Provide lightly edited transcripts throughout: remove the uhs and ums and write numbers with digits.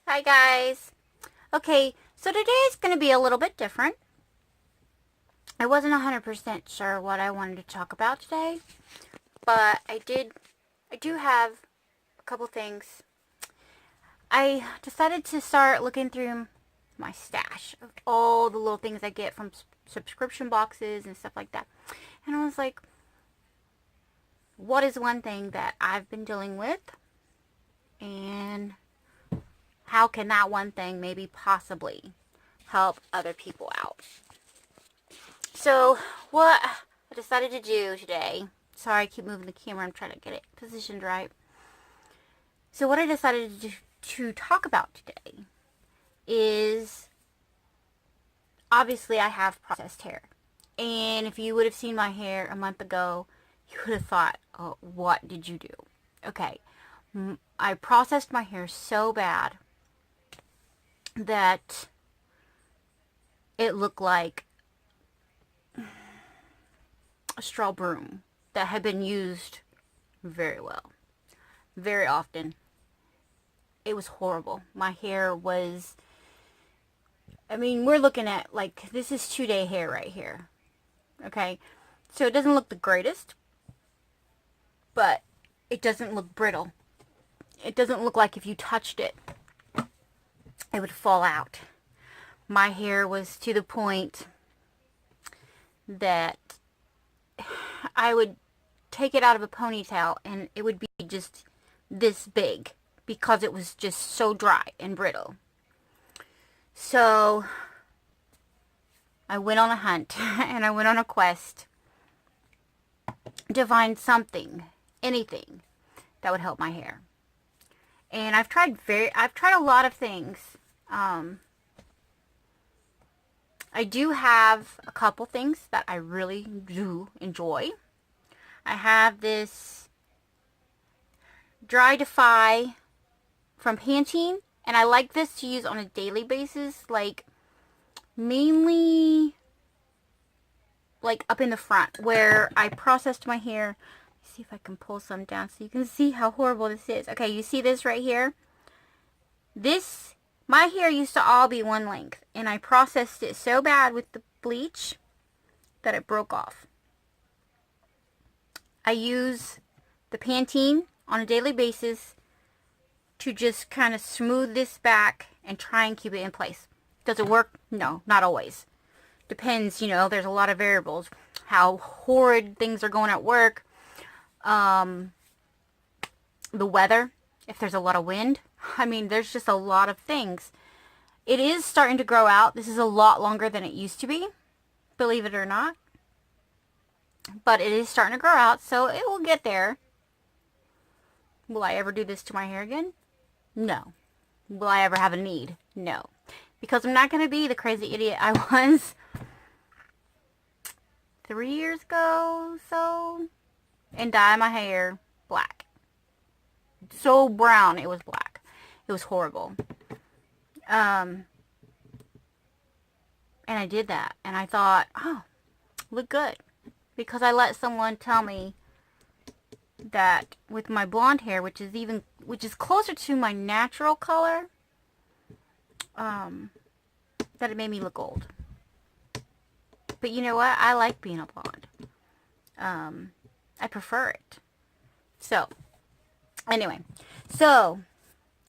Hi guys. Okay, so today is going to be a little bit different. I wasn't 100% sure what I wanted to talk about today, but I do have a couple things. I decided to start looking through my stash of all the little things I get from subscription boxes and stuff like that. And I was like, what is one thing that I've been dealing with? And how can that one thing maybe possibly help other people out? So what I decided to do today, sorry I keep moving the camera, I'm trying to get it positioned right. So what I decided to talk about today is, obviously I have processed hair. And if you would have seen my hair a month ago, you would have thought, oh, what did you do? Okay, I processed my hair so bad that it looked like a straw broom that had been used very well, very often. It was horrible. My hair was, I mean, we're looking at, like, this is 2-day hair right here. Okay, so it doesn't look the greatest, but it doesn't look brittle. It doesn't look like if you touched it, it would fall out. My hair was to the point that I would take it out of a ponytail and it would be just this big because it was just so dry and brittle. So I went on a hunt and I went on a quest to find something, anything that would help my hair. And I've tried a lot of things. I do have a couple things that I really do enjoy. I have this Dry DEFY from Pantene, and I like this to use on a daily basis, like mainly like up in the front where I processed my hair. Let's see if I can pull some down so you can see how horrible this is. Okay, you see this right here? My hair used to all be one length, and I processed it so bad with the bleach that it broke off. I use the Pantene on a daily basis to just kind of smooth this back and try and keep it in place. Does it work? No, not always. Depends, you know, there's a lot of variables. How horrid things are going at work. The weather, if there's a lot of wind. I mean, there's just a lot of things. It is starting to grow out. This is a lot longer than it used to be, believe it or not. But it is starting to grow out, so it will get there. Will I ever do this to my hair again? No. Will I ever have a need? No. Because I'm not going to be the crazy idiot I was 3 years ago, so, and dye my hair black. So brown, it was black. It was horrible. And I did that, and I thought, oh, look good. Because I let someone tell me that with my blonde hair, which is closer to my natural color, that it made me look old. But you know what? I like being a blonde. I prefer it. So, anyway. So,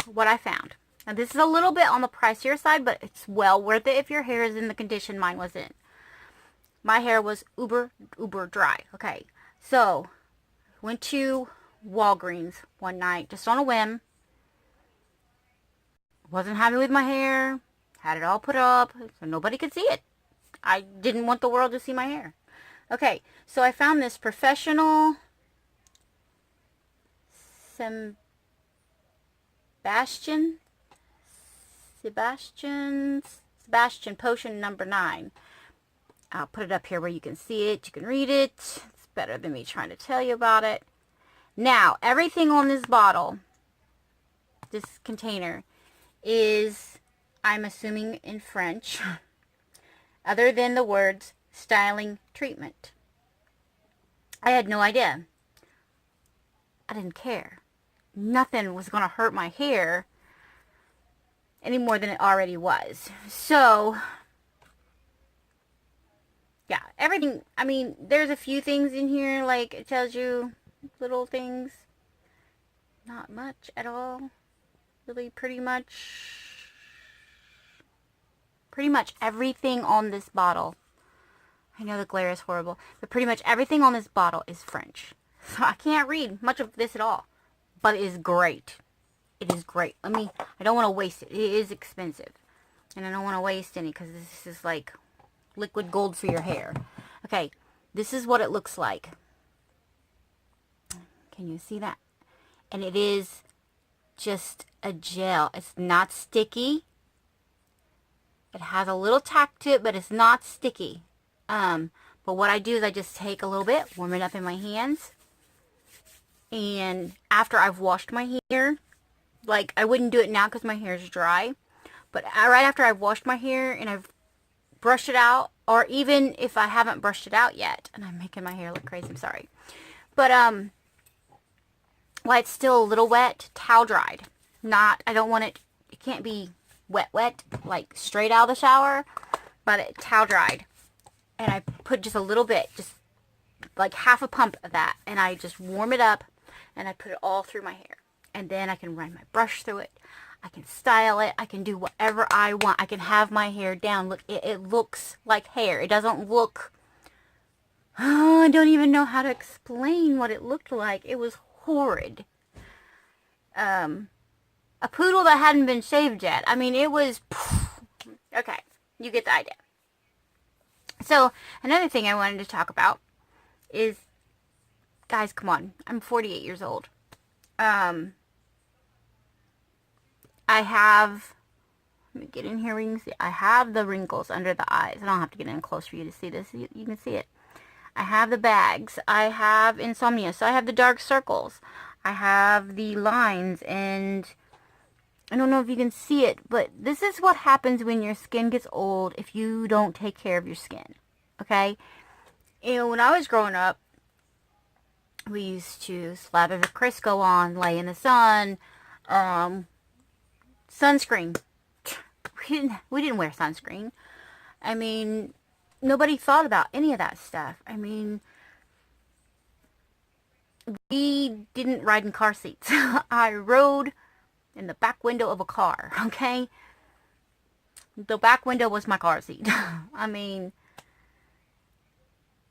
what I found. Now, this is a little bit on the pricier side, but it's well worth it if your hair is in the condition mine was in. My hair was uber dry. Okay. So, went to Walgreens one night, just on a whim. Wasn't happy with my hair. Had it all put up so nobody could see it. I didn't want the world to see my hair. Okay, so I found this professional Sebastian potion number 9. I'll put it up here where you can see it. You can read it. It's better than me trying to tell you about it. Now, everything on this bottle, this container, is, I'm assuming, in French, other than the words styling treatment. I had no idea. I didn't care. Nothing was going to hurt my hair any more than it already was. So, yeah, everything, I mean, there's a few things in here, like it tells you little things. Not much at all. Really pretty much everything on this bottle. I know the glare is horrible, but pretty much everything on this bottle is French. So I can't read much of this at all, but it is great. It is great. I don't want to waste it. It is expensive, and I don't want to waste any because this is like liquid gold for your hair. Okay, this is what it looks like. Can you see that? And it is just a gel. It's not sticky. It has a little tack to it, but it's not sticky. But what I do is I just take a little bit, warm it up in my hands, and after I've washed my hair, like I wouldn't do it now because my hair is dry, but right after I've washed my hair and I've brushed it out, or even if I haven't brushed it out yet, and I'm making my hair look crazy, I'm sorry, but while it's still a little wet, towel dried. I don't want it, it can't be wet, like straight out of the shower, but it towel dried. And I put just a little bit, just like half a pump of that, and I just warm it up, and I put it all through my hair. And then I can run my brush through it. I can style it. I can do whatever I want. I can have my hair down. Look, it looks like hair. It doesn't look, oh, I don't even know how to explain what it looked like. It was horrid. A poodle that hadn't been shaved yet. I mean, it was, okay, you get the idea. So, another thing I wanted to talk about is, guys, come on, I'm 48 years old. I have, let me get in here where you can see, I have the wrinkles under the eyes. I don't have to get in close for you to see this. You can see it. I have the bags. I have insomnia, so I have the dark circles. I have the lines, and I don't know if you can see it, but this is what happens when your skin gets old if you don't take care of your skin, okay? You know, when I was growing up, we used to slather the Crisco on, lay in the sun, sunscreen. We didn't wear sunscreen. I mean, nobody thought about any of that stuff. I mean, we didn't ride in car seats. I rode in the back window of a car, okay? The back window was my car seat. I mean,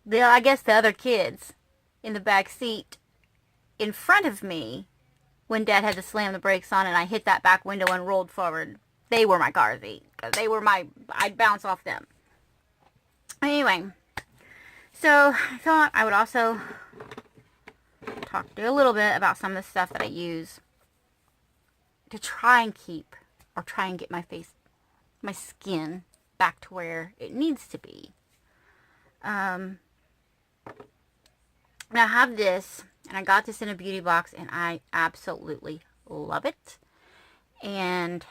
I guess the other kids in the back seat in front of me, when Dad had to slam the brakes on and I hit that back window and rolled forward, they were my car seat. They were I'd bounce off them. Anyway, so I thought I would also talk to you a little bit about some of the stuff that I use to try and keep, or try and get my skin back to where it needs to be. And I have this, and I got this in a beauty box, and I absolutely love it. And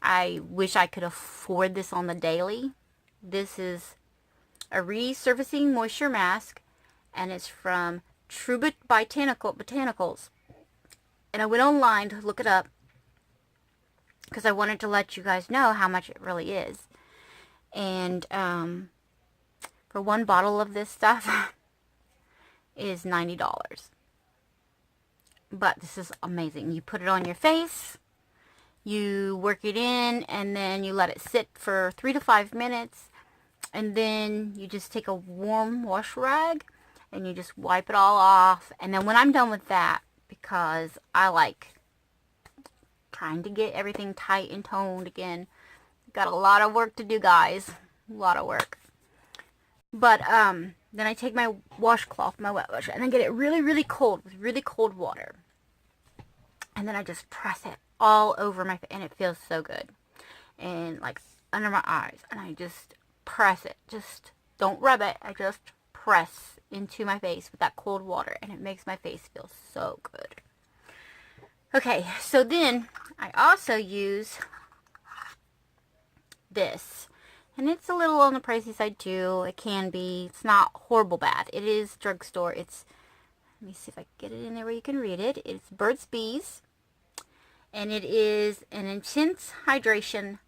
I wish I could afford this on the daily. This is a resurfacing moisture mask, and it's from Botanicals. And I went online to look it up because I wanted to let you guys know how much it really is. And for one bottle of this stuff is $90. But this is amazing. You put it on your face, you work it in, and then you let it sit for 3 to 5 minutes, and then you just take a warm wash rag and you just wipe it all off. And then when I'm done with that, because I like trying to get everything tight and toned again, got a lot of work to do, guys, a lot of work. But then I take my washcloth, my wet wash, and I get it really, really cold with really cold water, and then I just press it all over my face, and it feels so good, and like under my eyes, and I just press it, just don't rub it, I just press into my face with that cold water, and it makes my face feel so good. Okay, so then I also use this, and it's a little on the pricey side too. It can be. It's not horrible bad. It is drugstore. It's, let me see if I can get it in there where you can read it. It's Burt's Bees, And it is an intense hydration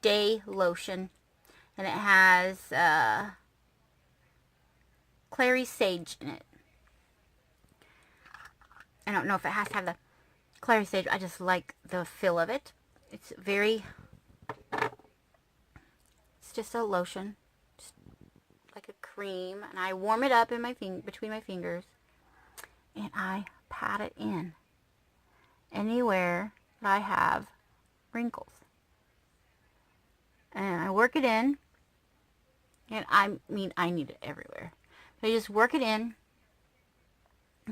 day lotion. And it has CLARY sage in it. I don't know if it has to have the CLARY sage. I just like the feel of it. It's just a lotion. Just like a cream. And I warm it up in my between my fingers. And I pat it in anywhere that I have wrinkles. And I work it in. And I mean, I need it everywhere. I just work it in.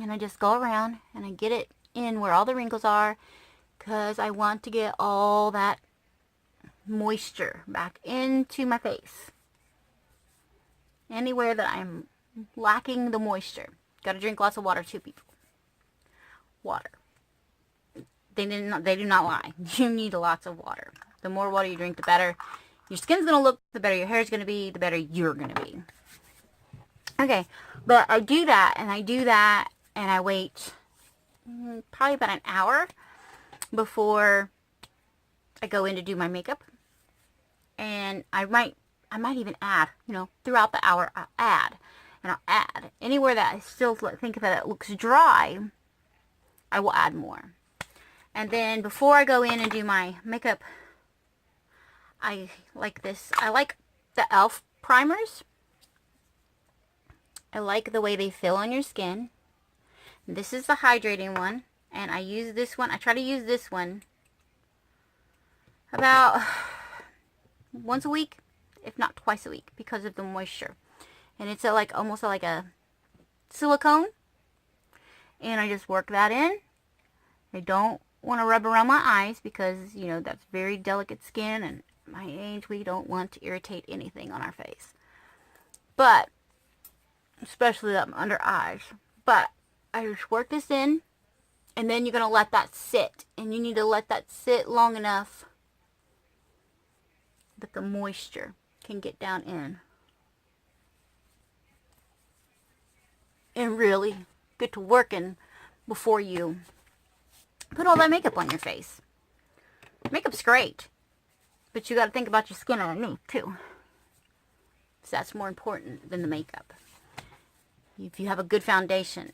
And I just go around and I get it in where all the wrinkles are. Because I want to get all that moisture back into my face. Anywhere that I'm lacking the moisture. Got to drink lots of water too, people. Water. They do not lie. You need lots of water. The more water you drink, the better your skin's going to look, the better your hair is going to be, the better you're going to be. Okay, but I do that, and I wait probably about an hour before I go in to do my makeup. And I might even add, throughout the hour, I'll add. And I'll add. Anywhere that I still think that it looks dry, I will add more. And then before I go in and do my makeup, I like this. I like the e.l.f. primers. I like the way they feel on your skin. This is the hydrating one. And I use this one. I try to use this one about once a week, if not twice a week, because of the moisture. And it's almost like a silicone. And I just work that in. I don't want to rub around my eyes because, that's very delicate skin. And my age, we don't want to irritate anything on our face. But, especially up under eyes. But, I just work this in. And then you're going to let that sit. And you need to let that sit long enough that the moisture can get down in. And really get to working before you put all that makeup on your face. Makeup's great. But you got to think about your skin underneath too. So that's more important than the makeup. If you have a good foundation,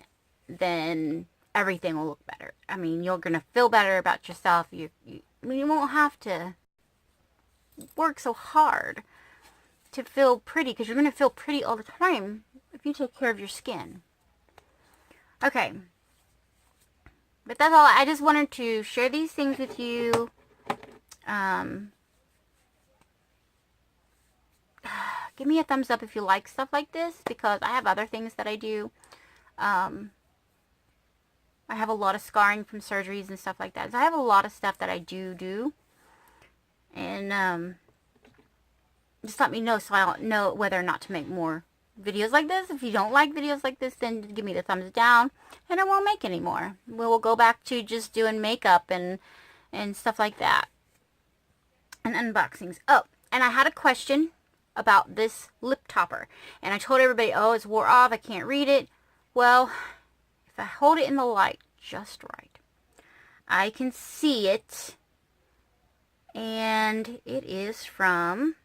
then everything will look better. I mean, you're going to feel better about yourself. You won't have to work so hard to feel pretty, because you're going to feel pretty all the time if you take care of your skin. Okay. But that's all. I just wanted to share these things with you. Give me a thumbs up if you like stuff like this, because I have other things that I do. I have a lot of scarring from surgeries and stuff like that. So I have a lot of stuff that I do. And just let me know so I'll know whether or not to make more videos like this. If you don't like videos like this, then give me the thumbs down and I won't make any more. We'll go back to just doing makeup and stuff like that. And unboxings. Oh, and I had a question about this lip topper. And I told everybody, oh, it's wore off. I can't read it. Well, if I hold it in the light just right, I can see it. And it is from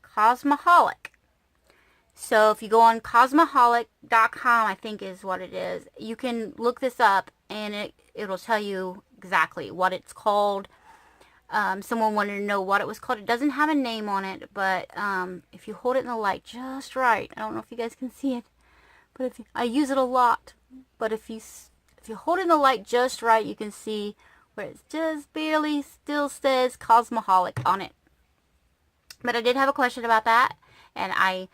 COSMOHOLIC. So if you go on COSMOHOLIC.com, I think is what it is, you can look this up and it'll tell you exactly what it's called. Someone wanted to know what it was called. It doesn't have a name on it, but if you hold it in the light just right, I don't know if you guys can see it, but I use it a lot. But if you hold it in the light just right, you can see where it just barely still says COSMOHOLIC on it. But I did have a question about that, and I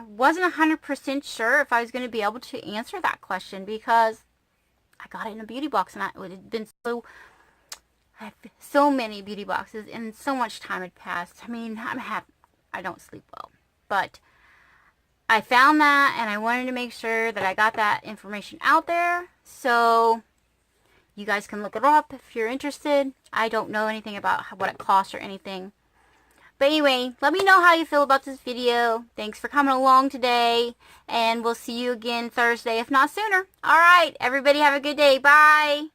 wasn't 100% sure if I was going to be able to answer that question, because I got it in a beauty box, and it had been I have so many beauty boxes, and so much time had passed. I mean, I don't sleep well, but I found that, and I wanted to make sure that I got that information out there, so you guys can look it up if you're interested. I don't know anything about what it costs or anything. But anyway, let me know how you feel about this video. Thanks for coming along today, and we'll see you again Thursday, if not sooner. Alright, everybody have a good day. Bye!